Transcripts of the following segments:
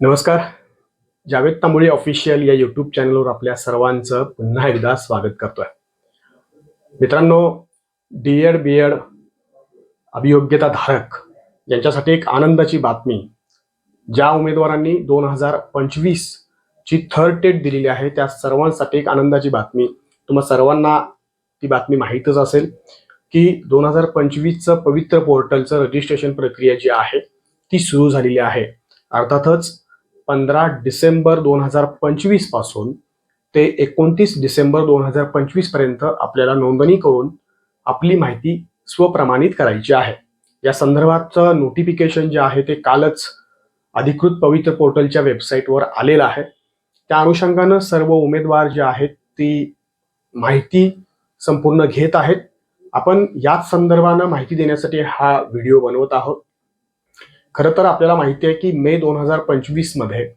नमस्कार. जावेद तांबोळी ऑफिशियल या यूट्यूब चॅनलवर आपल्या सर्वांचं पुन्हा एकदा स्वागत करतोय. मित्रांनो, डी.एड. बी.एड. अभियोग्यताधारक यांच्यासाठी एक आनंदाची बातमी. ज्या उमेदवारांनी 2025 ची थर्ड टेट दिलेली आहे त्या सर्वांसाठी एक आनंदाची बातमी. तुम्हा सर्वांना ती बातमी माहीतच असेल की 2025चं पवित्र पोर्टलचं रजिस्ट्रेशन प्रक्रिया जी आहे ती सुरू झालेली आहे. अर्थातच 15 डिसेंबर 2025 पासून ते 29 डिसेंबर 2025 पर्यंत आपल्याला नोंदणी करून आपली माहिती स्वप्रमाणित करायची आहे. या संदर्भाचं नोटिफिकेशन जे आहे ते कालच अधिकृत पवित्र पोर्टलच्या वेबसाईटवर आलेलं आहे. त्या अनुषंगानं सर्व उमेदवार जे आहेत ती माहिती संपूर्ण घेत आहेत. आपण याच संदर्भानं माहिती देण्यासाठी हा व्हिडिओ बनवत आहोत. खरं तर आपल्याला माहिती आहे की मे 2025 मध्ये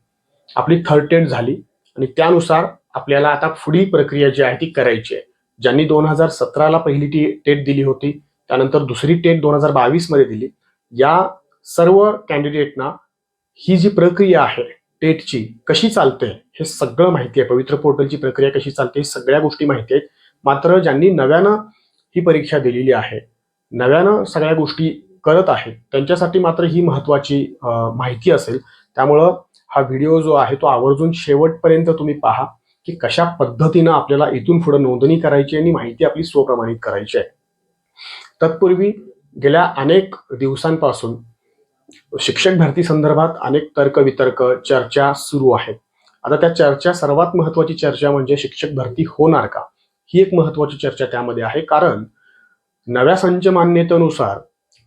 आपली थर्ड टेट झाली आणि त्यानुसार आपल्याला आता पुढील प्रक्रिया जी आहे ती करायची आहे. ज्यांनी 2017ला पहिली टेट दिली होती, त्यानंतर दुसरी टेट 2022 मध्ये दिली, या सर्व कॅन्डिडेटना ही जी प्रक्रिया आहे टेटची कशी चालते हे सगळं माहिती आहे. पवित्र पोर्टलची प्रक्रिया कशी चालते सगळ्या गोष्टी माहिती आहेत. मात्र ज्यांनी नव्यानं ही परीक्षा दिलेली आहे, नव्यानं सगळ्या गोष्टी करत आहेत, त्यांच्यासाठी मात्र ही महत्वाची माहिती असेल. त्यामुळं हा व्हिडिओ जो आहे तो आवर्जून शेवटपर्यंत तुम्ही पहा की कशा पद्धतीनं आपल्याला इथून पुढे नोंदणी करायची आणि माहिती आपली स्वप्रमाणित करायची आहे. तत्पूर्वी गेल्या अनेक दिवसांपासून शिक्षक भरती संदर्भात अनेक तर्कवितर्क चर्चा सुरू आहेत. आता त्या चर्चा, सर्वात महत्वाची चर्चा म्हणजे शिक्षक भरती होणार का, ही एक महत्वाची चर्चा त्यामध्ये आहे. कारण नव्या संच मान्यतेनुसार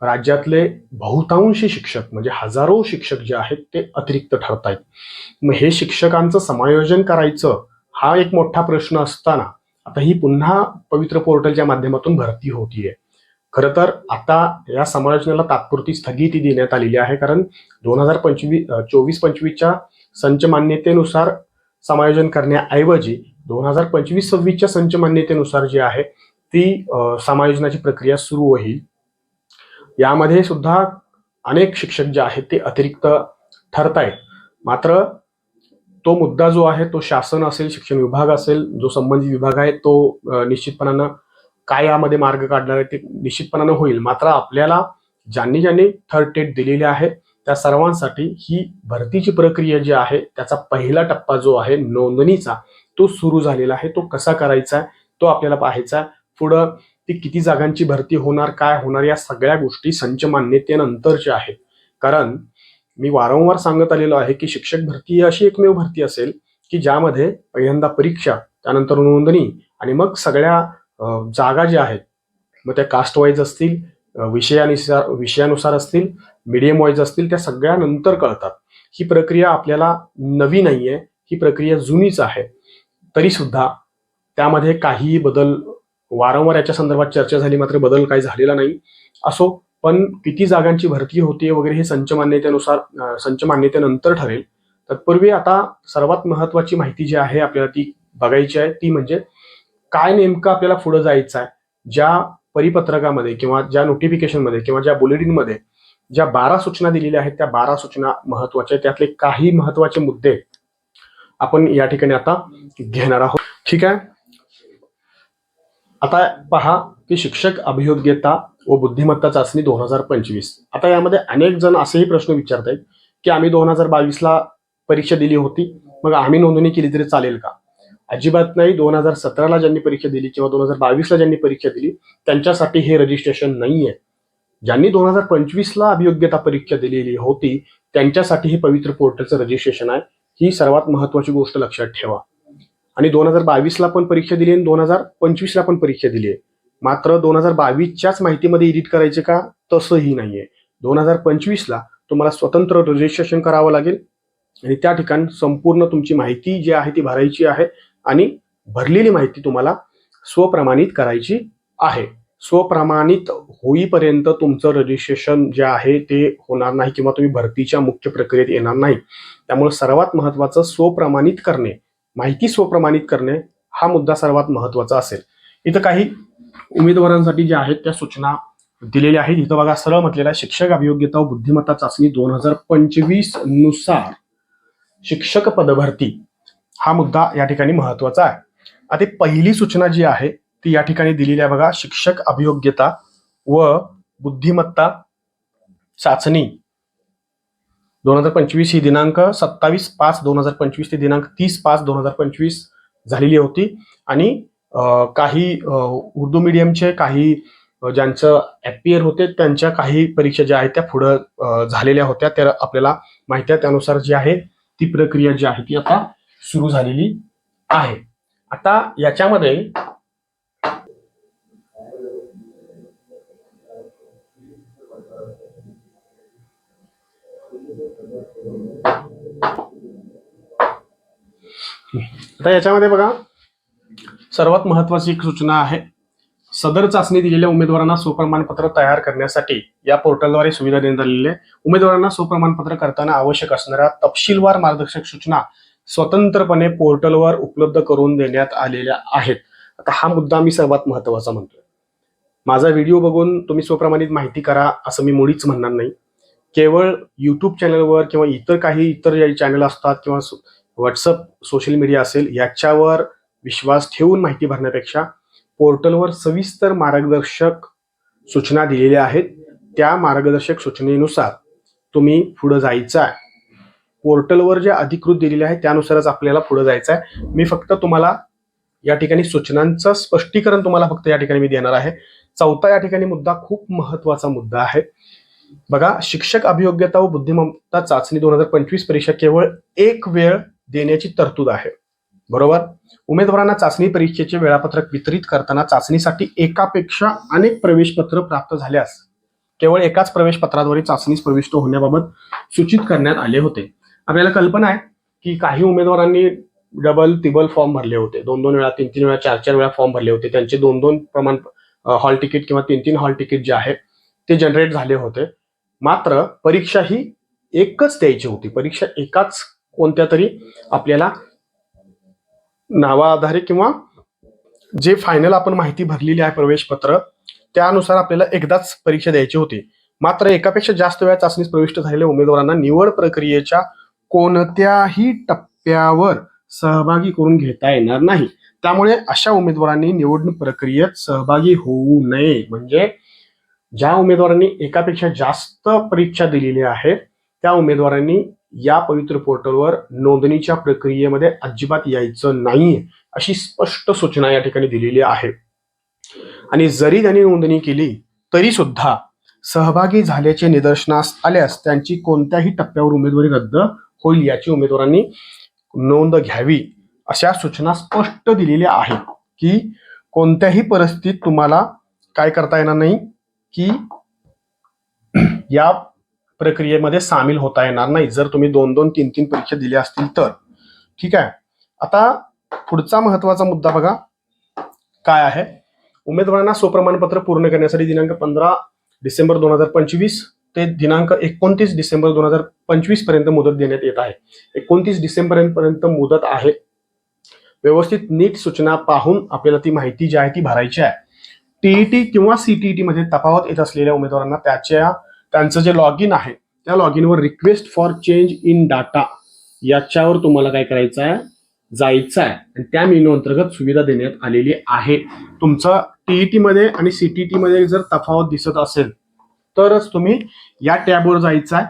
राज्यातले बहुतांशी शिक्षक म्हणजे हजारो शिक्षक जे आहेत ते अतिरिक्त ठरत आहेत. मग हे शिक्षकांचं समायोजन करायचं हा एक मोठा प्रश्न असताना आता ही पुन्हा पवित्र पोर्टलच्या माध्यमातून भरती होतीये. खरं तर आता या समायोजनाला तात्पुरती स्थगिती देण्यात आलेली आहे. कारण 2024-25च्या संच मान्यतेनुसार समायोजन करण्याऐवजी 2025-26च्या संच मान्यतेनुसार जी आहे ती समायोजनाची प्रक्रिया सुरू होईल. यामध्ये सुद्धा अनेक शिक्षक जे आहेत ते अतिरिक्त ठरतायत. मात्र तो मुद्दा जो आहे तो शासन असेल, शिक्षण विभाग असेल, जो संबंधित विभाग आहे तो निश्चितपणानं काय यामध्ये मार्ग काढणार आहे ते निश्चितपणानं होईल. मात्र आपल्याला ज्यांनी थर्ड टेट दिलेली आहे त्या सर्वांसाठी ही भरतीची प्रक्रिया जी आहे त्याचा पहिला टप्पा जो आहे नोंदणीचा तो सुरू झालेला आहे. तो कसा करायचा आहे तो आपल्याला पाहायचा आहे. पुढं ती किती जागांची भरती होणार, काय होणार, या सगळ्या गोष्टी संच मान्यतेनंतरच्या आहेत. कारण मी वारंवार सांगत आलेलो आहे की शिक्षक भरती ही अशी एकमेव भरती असेल की ज्यामध्ये पहिल्यांदा परीक्षा, त्यानंतर नोंदणी आणि मग सगळ्या जागा ज्या आहेत मग त्या कास्ट वाईज असतील, विषयानुसार असतील, मीडियम वाईज असतील, त्या सगळ्या नंतर कळतात. ही प्रक्रिया आपल्याला नवी नाहीये, ही प्रक्रिया जुनीच आहे. तरी सुद्धा त्यामध्ये काही बदल, वारंवार याच्या संदर्भात चर्चा झाली मात्र बदल काही झालेला नाही. असो, पण किती जागांची भरती होतीये वगैरे हे संच मान्यतेनंतर ठरेल. तत्पूर्वी आता सर्वात महत्वाची माहिती जी आहे आपल्याला ती बघायची आहे, ती म्हणजे काय नेमकं आपल्याला पुढे जायचं आहे. ज्या परिपत्रकामध्ये किंवा ज्या नोटिफिकेशनमध्ये किंवा ज्या बुलेटिनमध्ये ज्या 12 सूचना दिलेल्या आहेत त्या 12 सूचना महत्वाच्या आहेत. त्यातले काही महत्वाचे मुद्दे आपण या ठिकाणी आता घेणार आहोत. ठीक आहे. आता पहा की शिक्षक अभियोग्यता व बुद्धिमत्ता चाचणी 2025. आता यामध्ये अनेक जण असेही प्रश्न विचारतायत की आम्ही 2022ला परीक्षा दिली होती, मग आम्ही नोंदणी केली तरी चालेल का? अजिबात नाही. 2017ला ज्यांनी परीक्षा दिली किंवा 2022ला ज्यांनी परीक्षा दिली त्यांच्यासाठी हे रजिस्ट्रेशन नाहीये. ज्यांनी 2025ला अभियोग्यता परीक्षा दिलेली होती त्यांच्यासाठी हे पवित्र पोर्टलचं रजिस्ट्रेशन आहे. ही सर्वात महत्वाची गोष्ट लक्षात ठेवा. आणि 2022ला पण परीक्षा दिली आणि 2025ला पण परीक्षा दिली आहे. मात्र 2022च्याच माहितीमध्ये एडिट करायचे का? तसंही नाहीये. 2025ला तुम्हाला स्वतंत्र रजिस्ट्रेशन करावं लागेल आणि त्या ठिकाणी संपूर्ण तुमची माहिती जी आहे ती भरायची आहे आणि भरलेली माहिती तुम्हाला स्वप्रमाणित करायची आहे. स्वप्रमाणित होईपर्यंत तुमचं रजिस्ट्रेशन जे आहे ते होणार नाही किंवा तुम्ही भरतीच्या मुख्य प्रक्रियेत येणार नाही. त्यामुळे सर्वात महत्वाचं स्वप्रमाणित करणे, माहिती स्वप्रमाणित करणे हा मुद्दा सर्वात महत्वाचा असेल. इथं काही उमेदवारांसाठी ज्या आहेत त्या सूचना दिलेले आहेत. इथं बघा सरळ म्हटलेलं आहे, शिक्षक अभियोग्यता व बुद्धिमत्ता चाचणी 2025 नुसार शिक्षक पदभरती हा मुद्दा या ठिकाणी महत्वाचा आहे. आता पहिली सूचना जी आहे ती या ठिकाणी दिलेली आहे बघा, शिक्षक अभियोग्यता व बुद्धिमत्ता चाचणी 2025 ही दिनांक 27/5/2025 ते दिनांक 30/5/2025 झालेली होती. आणि काही उर्दू मीडियमचे काही ज्यांचं ॲपियर होते त्यांच्या काही परीक्षा ज्या आहेत त्या पुढं झालेल्या होत्या, त्या आपल्याला माहिती आहे. त्यानुसार जी आहे ती प्रक्रिया जी आहे ती आता सुरू झालेली आहे. आता याच्यामध्ये बघा सर्वात महत्वाची एक सूचना आहे, सदर चाचणी दिलेल्या उमेदवारांना स्वप्रमाणपत्र तयार करण्यासाठी या पोर्टलद्वारे सुविधा देण्यात आलेली आहे. उमेदवारांना स्वप्रमाणपत्र करताना आवश्यक असणाऱ्या तपशीलवार मार्गदर्शक सूचना स्वतंत्रपणे पोर्टलवर उपलब्ध करून देण्यात आलेल्या आहेत. आता हा मुद्दा मी सर्वात महत्वाचा म्हणतोय. माझा व्हिडिओ बघून तुम्ही स्वप्रमाणित माहिती करा असं मी मुळीच म्हणणार नाही. केवळ युट्यूब चॅनलवर किंवा इतर जे चॅनल असतात किंवा व्हॉट्सअप सोशल मीडिया असेल याच्यावर विश्वास ठेवून माहिती भरण्यापेक्षा पोर्टलवर सविस्तर मार्गदर्शक सूचना दिलेल्या आहेत. त्या मार्गदर्शक सूचनेनुसार तुम्ही पुढे जायचं आहे. पोर्टलवर जे अधिकृत दिलेले आहे त्यानुसारच आपल्याला पुढे जायचं आहे. मी फक्त तुम्हाला या ठिकाणी सूचनांचं स्पष्टीकरण तुम्हाला फक्त या ठिकाणी मी देणार आहे. चौथा या ठिकाणी मुद्दा खूप महत्वाचा मुद्दा आहे बघा, शिक्षक अभियोग्यता व बुद्धिमत्ता चाचणी 2025 परीक्षा केवळ एक वेळ देण्याची तरतूद आहे. बरोबर. उमेदवारांना चाचणी परीक्षेचे वेळापत्रक वितरित करताना चाचणीसाठी एकापेक्षा अनेक प्रवेशपत्र प्राप्त झाल्यास केवळ एकाच प्रवेशपत्राद्वारे चाचणीस प्रविष्ट होण्याबाबत सूचित करण्यात आले होते. आपल्याला कल्पना आहे की काही उमेदवारांनी डबल तिबल फॉर्म भरले होते, 2-2 वेळा 3-3 वेळा 4-4 वेळा फॉर्म भरले होते. त्यांचे 2-2 प्रमाण हॉल तिकीट किंवा 3-3 हॉल तिकीट जे आहे ते जनरेट झाले होते. मात्र परीक्षा ही एकच द्यायची होती. परीक्षा एकाच कोणत्या तरी आपल्याला नावाआधारे किंवा जे फायनल आपण माहिती भरलेली आहे प्रवेशपत्र त्यानुसार आपल्याला एकदाच परीक्षा द्यायची होती. मात्र एकापेक्षा जास्त वेळा चाचणीस प्रविष्ट झालेल्या उमेदवारांना निवड प्रक्रियेच्या कोणत्याही टप्प्यावर सहभागी करून घेता येणार नाही. त्यामुळे अशा उमेदवारांनी निवडणूक प्रक्रियेत सहभागी होऊ नये. म्हणजे ज्या उमेदवारांनी एकापेक्षा जास्त परीक्षा दिलेली आहे त्या उमेदवारांनी या पवित्र पोर्टलवर नोंदणीच्या प्रक्रियेमध्ये अजिबात यायचं नाही अशी स्पष्ट सूचना या ठिकाणी दिलेली आहे. आणि जरी त्यांनी नोंदणी केली तरी सुद्धा सहभागी झाल्याचे निदर्शनास आल्यास त्यांची कोणत्याही टप्प्यावर उमेदवारी रद्द होईल याची उमेदवारांनी नोंद घ्यावी. अशा सूचना स्पष्ट दिलेल्या आहेत की कोणत्याही परिस्थितीत तुम्हाला काय करता येणार नाही की या प्रक्रियेमध्ये सामील होता येणार नाही जर तुम्ही 2-2, 3-3 परीक्षा दिल्या असतील तर. ठीक आहे. आता पुढचा महत्वाचा मुद्दा बघा काय आहे, उमेदवारांना स्वप्रमाणपत्र पूर्ण करण्यासाठी दिनांक 15 डिसेंबर 2025 ते दिनांक 29 डिसेंबर 2025 पर्यंत मुदत देण्यात येत आहे. 29 डिसेंबर पर्यंत मुदत आहे. व्यवस्थित नीट सूचना पाहून आपल्याला ती माहिती जी आहे ती भरायची आहे. टीईटी किंवा सीटीईटी मध्ये तफावत येत असलेल्या उमेदवारांना त्यांचं जे लॉग इन आहे त्या लॉग इनवर request for change in data याच्यावर तुम्हाला काय करायचं आहे, जायचं आहे. आणि त्या मेनू अंतर्गत सुविधा देण्यात आलेली आहे. तुमचं टीईटी मध्ये आणि सीटीईटी मध्ये जर तफावत दिसत असेल तरच तुम्ही या टॅबवर जायचं आहे.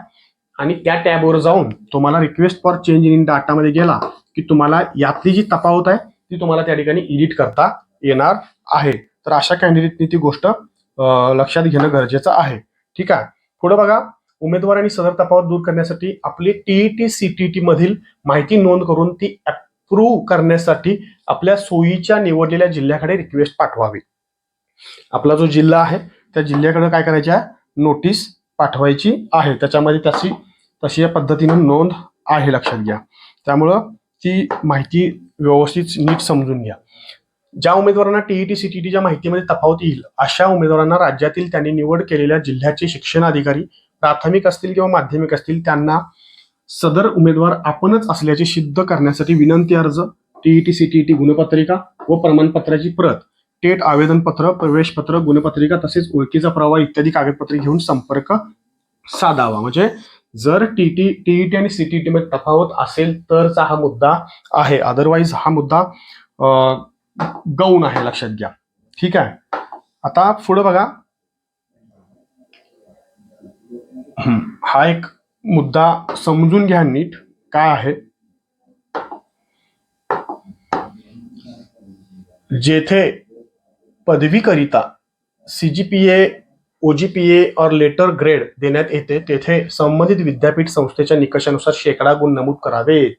आणि त्या टॅबवर जाऊन तुम्हाला request for change in data मध्ये गेला की तुम्हाला यातली जी तफावत आहे ती तुम्हाला त्या ठिकाणी एडिट करता येणार आहे. तर अशा कॅन्डिडेटनी ती गोष्ट लक्षात घेणं गरजेचं आहे. ठीक आहे. पुढे बघा, उमेदवारांनी सदर तफावत दूर करण्यासाठी आपली टीईटी सीटीईटी मधील माहिती नोंद करून ती अप्रूव्ह करण्यासाठी आपल्या सोयीच्या निवडलेल्या जिल्ह्याकडे रिक्वेस्ट पाठवावी. आपला जो जिल्हा आहे त्या जिल्ह्याकडे काय करायची आहे, नोटीस पाठवायची आहे. त्याच्यामध्ये तशी या पद्धतीने नोंद आहे, लक्षात घ्या. त्यामुळं ती माहिती व्यवस्थित नीट समजून घ्या. ज्या उमेदवारांना टीईटी सीटीईटीच्या माहितीमध्ये तफावत येईल अशा उमेदवारांना राज्यातील त्यांनी निवड केलेल्या जिल्ह्याचे शिक्षण अधिकारी प्राथमिक असतील किंवा माध्यमिक असतील त्यांना सदर उमेदवार आपणच असल्याचे सिद्ध करण्यासाठी विनंती अर्ज, टीईटी सीटीईटी गुणपत्रिका व प्रमाणपत्राची प्रत टेट आवेदनपत्र, प्रवेशपत्र, गुणपत्रिका तसेच ओळखीचा पुरावा इत्यादी कागदपत्रे घेऊन संपर्क साधावा. म्हणजे जर टीईटी आणि सीटीईटी मध्ये तफावत असेल तरचा हा मुद्दा आहे, अदरवाईज हा मुद्दा गौण आहे, लक्षात घ्या. ठीक आहे. आता पुढे बघा, हा एक मुद्दा समजून घ्या नीट काय आहे. जेथे पदवीकरिता सीजीपीए, ओजीपीए और लेटर ग्रेड देण्यात येते तेथे संबंधित विद्यापीठ संस्थेच्या निकषानुसार शेकडा गुण नमूद करावेत.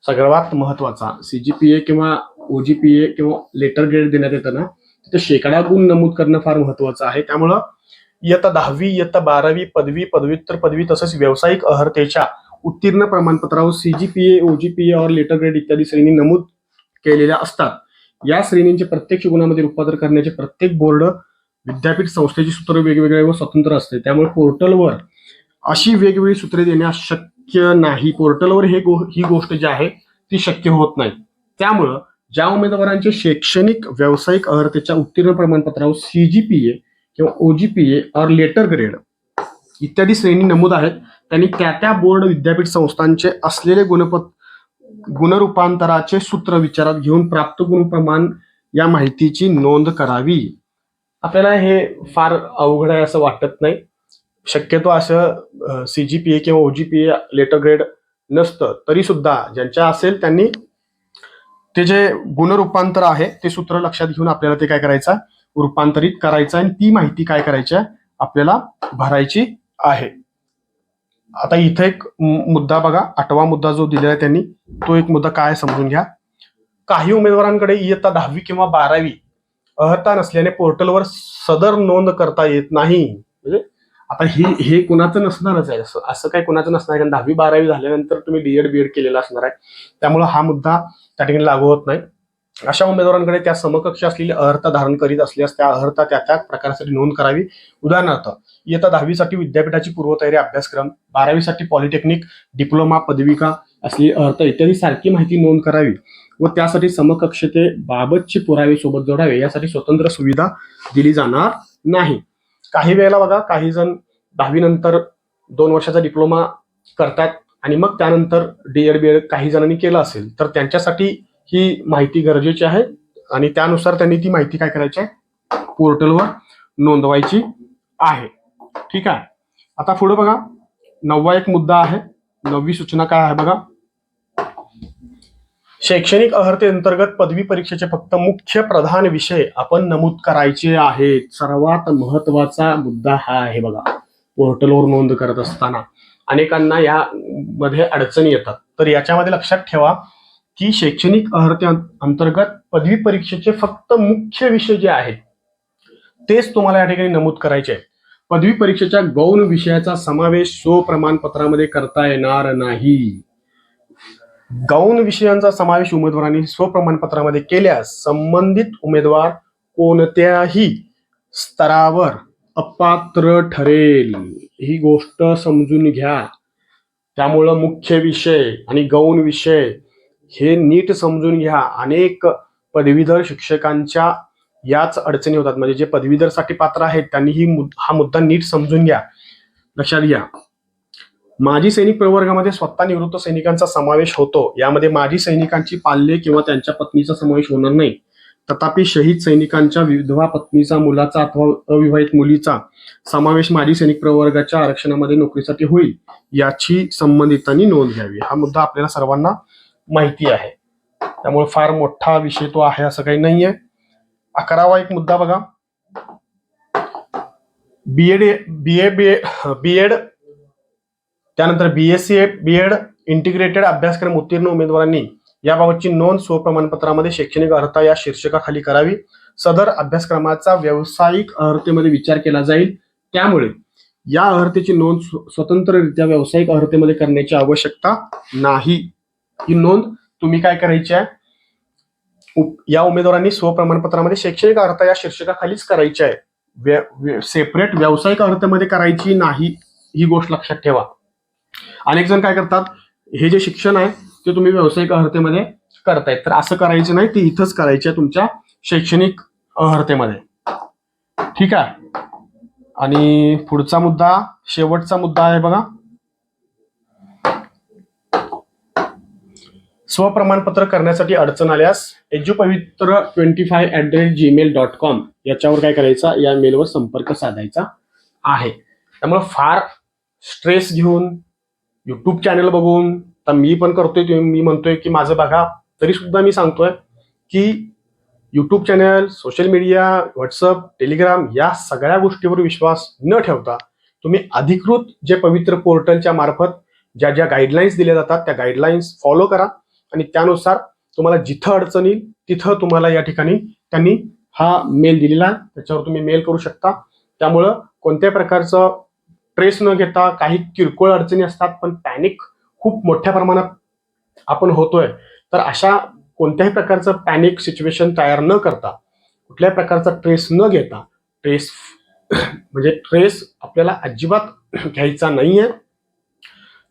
सगळ्यात महत्वाचा, सीजीपीए किंवा ओजीपीए किंवा लेटर ग्रेड देण्यात येतं ना, तिथे शेकडा गुण नमूद करणं फार महत्वाचं आहे. त्यामुळं इयत्ता 10वी, इयत्ता 12वी, पदवी, पदव्युत्तर पदवी तसंच व्यावसायिक अर्हतेच्या उत्तीर्ण प्रमाणपत्रावर सीजीपीए, ओजीपीए और लेटर ग्रेड इत्यादी श्रेणी नमूद केलेल्या असतात. या श्रेणींचे प्रत्यक्ष गुणामध्ये रूपांतर करण्याचे प्रत्येक बोर्ड विद्यापीठ संस्थेची सूत्र वेगवेगळे व स्वतंत्र असते. त्यामुळे पोर्टलवर अशी वेगवेगळी सूत्रे देण्यास शक्य नाही. पोर्टलवर ही गोष्ट जी आहे ती शक्य होत नाही. त्यामुळं ज्या उमेदवारांचे शैक्षणिक व्यावसायिक अर्हतेच्या उत्तीर्ण प्रमाणपत्रावर सीजीपीए किंवा ओजीपीए और लेटर ग्रेड इत्यादी श्रेणी नमूद आहेत त्यांनी त्या बोर्ड विद्यापीठ संस्थांचे असलेले गुणरूपांतराचे सूत्र विचारात घेऊन प्राप्त गुण प्रमाण या माहितीची नोंद करावी. आपल्याला हे फार अवघड आहे असं वाटत नाही. शक्यतो असं सीजीपीए किंवा ओजीपीए लेटर ग्रेड नसतं तरी सुद्धा ज्यांच्या असेल त्यांनी ते जे गुणरूपांतर आहे ते सूत्र लक्षात घेऊन आपल्याला ते काय करायचं, रूपांतरित करायचं आणि ती माहिती काय करायची आपल्याला भरायची आहे. आता इथे एक मुद्दा बघा, 8वा मुद्दा जो दिलेला आहे त्यांनी, तो एक मुद्दा काय समजून घ्या. काही उमेदवारांकडे इयत्ता 10वी किंवा 12वी अर्हता नसल्याने पोर्टलवर सदर नोंद करता येत नाही. म्हणजे आता हे कुणाचं नसणारच आहे, असं काय कुणाचं नसणार, कारण 10वी 12वी झाल्यानंतर तुम्ही डीएड बीएड केलेला असणार आहे. त्यामुळे हा मुद्दा त्या ठिकाणी लागू होत नाही. अशा उमेदवारांकडे त्या समकक्ष असलेली अर्हता धारण करीत असल्यास त्या अर्हता त्या प्रकारासाठी नोंद करावी. उदाहरणार्थ इयत्ता 10वीसाठी विद्यापीठाची पूर्वतयारी अभ्यासक्रम, 12वीसाठी पॉलिटेक्निक, डिप्लोमा, पदविका असलेली अर्हता इत्यादी सारखी माहिती नोंद करावी व त्यासाठी समकक्षतेबाबतचे पुरावे सोबत जोडावे. यासाठी स्वतंत्र सुविधा दिली जाणार नाही. काही वेळेला बघा, काही जण 10वी नंतर 2 वर्षाचा डिप्लोमा करतात आणि मग त्यानंतर डीएड बीएड काही जणांनी केलं असेल तर त्यांच्यासाठी ही माहिती गरजेची आहे आणि त्यानुसार त्यांनी ती माहिती काय करायची आहे, पोर्टलवर नोंदवायची आहे. ठीक आहे. आता पुढे बघा, 9वा एक मुद्दा आहे. 9वी सूचना काय आहे बघा, शैक्षणिक अर्हते अंतर्गत पदवी परीक्षेचे फक्त मुख्य प्रधान विषय आपण नमूद करायचे आहेत. सर्वात महत्वाचा मुद्दा हा आहे बघा. पोर्टलवर नोंद करत असताना अनेकांना यामध्ये अडचणी येतात, तर याच्यामध्ये लक्षात ठेवा की शैक्षणिक अर्हते अंतर्गत पदवी परीक्षेचे फक्त मुख्य विषय जे आहेत तेच तुम्हाला या ठिकाणी नमूद करायचे आहेत. पदवी परीक्षेच्या गौण विषयाचा समावेश स्वप्रमाणपत्रामध्ये करता येणार नाही. गौण विषयांचा समावेश उमेदवारांनी स्वप्रमाणपत्रामध्ये केल्यास संबंधित उमेदवार कोणत्याही स्तरावर अपात्र ठरेल. ही गोष्ट समजून घ्या. त्यामुळं मुख्य विषय आणि गौण विषय हे नीट समजून घ्या. अनेक पदवीधर शिक्षकांच्या याच अडचणी होतात. म्हणजे जे पदवीधरसाठी पात्र आहेत त्यांनी हा मुद्दा नीट समजून घ्या, लक्षात घ्या. माजी सैनिक प्रवर्गामध्ये स्वतः निवृत्त सैनिकांचा समावेश होतो. यामध्ये माजी सैनिकांची पाल्य किंवा त्यांच्या पत्नीचा समावेश होणार नाही. तथापि शहीद सैनिकांच्या विधवा पत्नीचा, मुलाचा अथवा अविवाहित मुलीचा समावेश माजी सैनिक प्रवर्गाच्या आरक्षणामध्ये नोकरीसाठी होईल, याची संबंधितांनी नोंद घ्यावी. हा मुद्दा आपल्याला सर्वांना माहिती आहे, त्यामुळे फार मोठा विषय तो आहे असं काही नाहीये. 11वा एक मुद्दा बघा, बीएड त्यानंतर बीएससी बीएड इंटिग्रेटेड अभ्यासक्रम उत्तीर्ण उमेदवारांनी याबाबतची नोंद स्वप्रमाणपत्रामध्ये शैक्षणिक अर्हता या शीर्षकाखाली करावी. सदर अभ्यासक्रमाचा व्यावसायिक अर्हतेमध्ये विचार केला जाईल. त्यामुळे या अर्हतेची नोंद स्वतंत्ररित्या व्यावसायिक अर्हतेमध्ये करण्याची आवश्यकता नाही. ही नोंद तुम्ही काय करायची आहे, या उमेदवारांनी स्वप्रमाणपत्रामध्ये शैक्षणिक अर्हता या शीर्षकाखालीच करायची आहे. सेपरेट व्यावसायिक अर्हतेमध्ये करायची नाही, ही गोष्ट लक्षात ठेवा. अनेक जण काय करतात, हे जे शिक्षण आहे ते तुम्ही व्यावसायिक अर्हतेमध्ये करतायत, तर असं करायचं नाही. ते इथंच करायचे तुमच्या शैक्षणिक अर्हतेमध्ये. ठीक आहे. आणि पुढचा मुद्दा, शेवटचा मुद्दा आहे बघा, स्वप्रमाणपत्र करण्यासाठी अडचण आल्यास edupavitra25@gmail.com याच्यावर काय करायचा, या मेलवर संपर्क साधायचा आहे. त्यामुळे फार स्ट्रेस घेऊन युट्यूब चॅनल बघून, तर मी पण करतोय, मी म्हणतोय की माझं बघा, तरी सुद्धा मी सांगतोय की YouTube channel, social media, WhatsApp, Telegram या सगळ्या गोष्टीवर विश्वास न ठेवता तुम्ही अधिकृत जे पवित्र पोर्टलच्या मार्फत ज्या ज्या गाईडलाईन्स दिल्या जातात त्या गाईडलाईन्स फॉलो करा आणि त्यानुसार तुम्हाला जिथं अडचण येईल तिथं तुम्हाला या ठिकाणी त्यांनी हा मेल दिलेला आहे, त्याच्यावर तुम्ही मेल करू शकता. त्यामुळं कोणत्याही प्रकारचं ट्रेस न घेता, काही किरकोळ अडचणी असतात पण पॅनिक खूप मोठ्या प्रमाणात आपण होतोय, तर अशा कोणत्याही प्रकारचं पॅनिक सिच्युएशन तयार न करता, कुठल्याही प्रकारचा ट्रेस न घेता, ट्रेस म्हणजे ट्रेस आपल्याला अजिबात घ्यायचा नाहीये.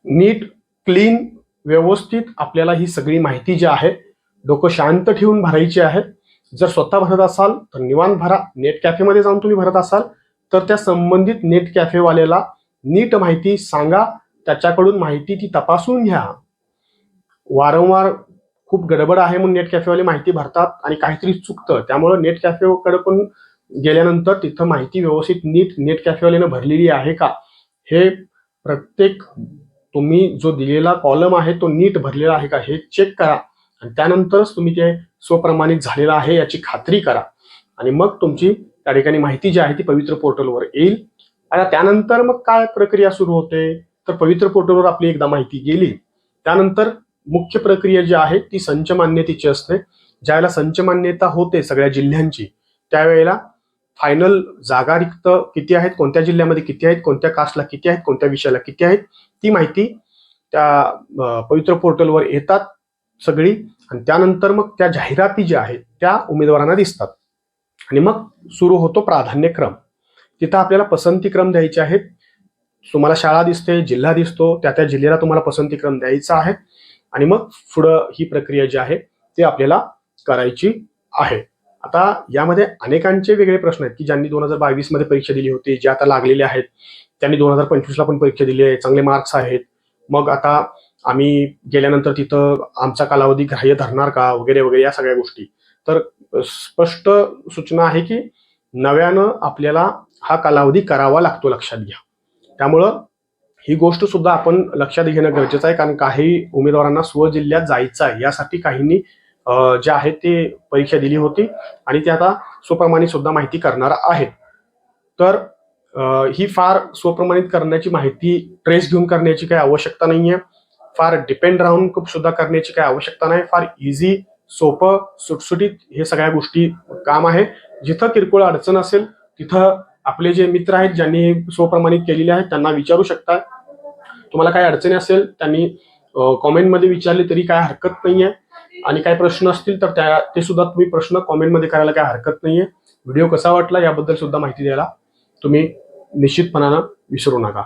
नीट, क्लीन, व्यवस्थित आपल्याला ही सगळी माहिती जी आहे डोकं शांत ठेवून भरायची आहे. जर स्वतः भरत असाल तर निवांत भरा. नेट कॅफेमध्ये जाऊन तुम्ही भरत असाल तर त्या संबंधित नेट कॅफेवाल्याला नीट माहिती सांगा, त्याच्याकडून माहिती ती तपासून घ्या. वारंवार खूप गडबड आहे म्हणून नेट कॅफेवाले माहिती भरतात आणि काहीतरी चुकतं, त्यामुळे नेट कॅफेकडे पण गेल्यानंतर तिथं माहिती व्यवस्थित नीट नेट कॅफेवाल्यानं भरलेली आहे का, हे प्रत्येक तुम्ही जो दिलेला कॉलम आहे तो नीट भरलेला आहे का हे चेक करा आणि त्यानंतरच तुम्ही ते स्वप्रमाणित झालेलं आहे याची खात्री करा आणि मग तुमची त्या ठिकाणी माहिती जी आहे ती पवित्र पोर्टलवर येईल. आता त्यानंतर मग काय प्रक्रिया सुरू होते, तर पवित्र पोर्टलवर आपली एकदा माहिती गेली त्यानंतर मुख्य प्रक्रिया जी आहे ती संच मान्यतेची असते. ज्यावेळेला संच मान्यता होते सगळ्या जिल्ह्यांची, त्यावेळेला फायनल जागा रिक्त किती आहेत, कोणत्या जिल्ह्यामध्ये किती आहेत, कोणत्या कास्टला किती आहेत, कोणत्या विषयाला किती आहेत, ती माहिती त्या पवित्र पोर्टलवर येतात सगळी आणि त्यानंतर मग त्या जाहिराती ज्या आहेत त्या उमेदवारांना दिसतात आणि मग सुरू होतो प्राधान्यक्रम. तिथं आपल्याला पसंतीक्रम द्यायचे आहेत. तुम्हाला शाळा दिसते, जिल्हा दिसतो, त्या त्या जिल्ह्याला तुम्हाला पसंतीक्रम द्यायचा आहे आणि मग पुढं ही प्रक्रिया जी आहे ती आपल्याला करायची आहे. आता यामध्ये अनेकांचे वेगळे प्रश्न आहेत की ज्यांनी 2022 मध्ये परीक्षा दिली होती, जे आता लागलेले आहेत, त्यांनी 2025ला पण परीक्षा दिली आहे, चांगले मार्क्स आहेत, मग आता आम्ही गेल्यानंतर तिथं आमचा कालावधी ग्राह्य धरणार का, वगैरे वगैरे या सगळ्या गोष्टी. तर स्पष्ट सूचना आहे की नव्यानं आपल्याला हा कालावधी करावा लागतो, लक्षात घ्या. त्यामुळं ही गोष्ट सुद्धा आपण लक्षात घेणं गरजेचं आहे, कारण काही उमेदवारांना स्वजिल्ह्यात जायचं आहे, यासाठी काहींनी जे आहे ते परीक्षा दिली होती आणि ते आता स्वप्रमाणित सुद्धा माहिती करणार आहेत. तर ही फार स्वप्रमाणित करण्याची माहिती ट्रेस घेऊन करण्याची काही आवश्यकता नाहीये, फार डिपेंड राहून खूप सुद्धा करण्याची काही आवश्यकता नाही. फार इझी, सोपं, सुटसुटीत हे सगळ्या गोष्टी काम आहे. जिथं किरकोळ अडचण असेल तिथं आपले जे मित्र आहेत ज्यांनी स्वप्रमाणित केलेले आहेत त्यांना विचारू शकता. तुम्हाला काय अडचणी असेल त्यांनी कॉमेंटमध्ये विचारले तरी काय हरकत नाहीये आणि काही प्रश्न असतील तर ते सुद्धा तुम्ही प्रश्न कॉमेंटमध्ये करायला काय हरकत नाहीये. व्हिडिओ कसा वाटला याबद्दल सुद्धा माहिती द्यायला तुम्ही निश्चितपणानं विसरू नका.